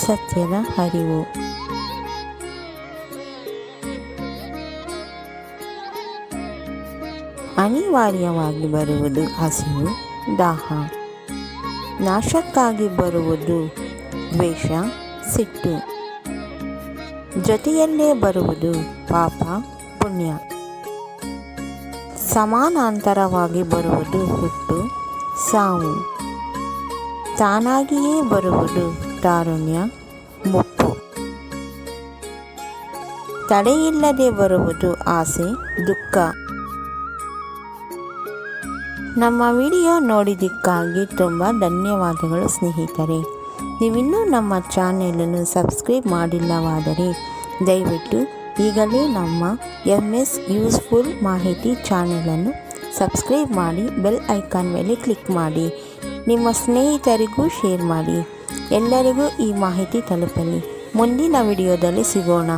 ಸತ್ಯದ ಅರಿವು. ಅನಿವಾರ್ಯವಾಗಿ ಬರುವುದು ಹಸಿವು, ದಾಹ. ನಾಶಕ್ಕಾಗಿ ಬರುವುದು ದ್ವೇಷ, ಸಿಟ್ಟು. ಜೊತೆಯಲ್ಲೇ ಬರುವುದು ಪಾಪ, ಪುಣ್ಯ. ಸಮಾನಾಂತರವಾಗಿ ಬರುವುದು ಹುಟ್ಟು, ಸಾವು. ತಾನಾಗಿಯೇ ಬರುವುದು ತಾರುಣ್ಯ, ಮುಪ್ಪು. ತಡೆಯಿಲ್ಲದೆ ಬರುವುದು ಆಸೆ, ದುಃಖ. ನಮ್ಮ ವಿಡಿಯೋ ನೋಡಿದ್ದಕ್ಕಾಗಿ ತುಂಬ ಧನ್ಯವಾದಗಳು ಸ್ನೇಹಿತರೆ. ನೀವಿನ್ನೂ ನಮ್ಮ ಚಾನೆಲನ್ನು ಸಬ್ಸ್ಕ್ರೈಬ್ ಮಾಡಿಲ್ಲವಾದರೆ ದಯವಿಟ್ಟು ಈಗಲೇ ನಮ್ಮ MS ಯೂಸ್ಫುಲ್ ಮಾಹಿತಿ ಚಾನೆಲನ್ನು ಸಬ್ಸ್ಕ್ರೈಬ್ ಮಾಡಿ, ಬೆಲ್ ಐಕಾನ್ ಮೇಲೆ ಕ್ಲಿಕ್ ಮಾಡಿ, ನಿಮ್ಮ ಸ್ನೇಹಿತರಿಗೂ ಶೇರ್ ಮಾಡಿ. ಎಲ್ಲರಿಗೂ ಈ ಮಾಹಿತಿ ತಲುಪಲಿ. ಮುಂದಿನ ವಿಡಿಯೋದಲ್ಲಿ ಸಿಗೋಣ.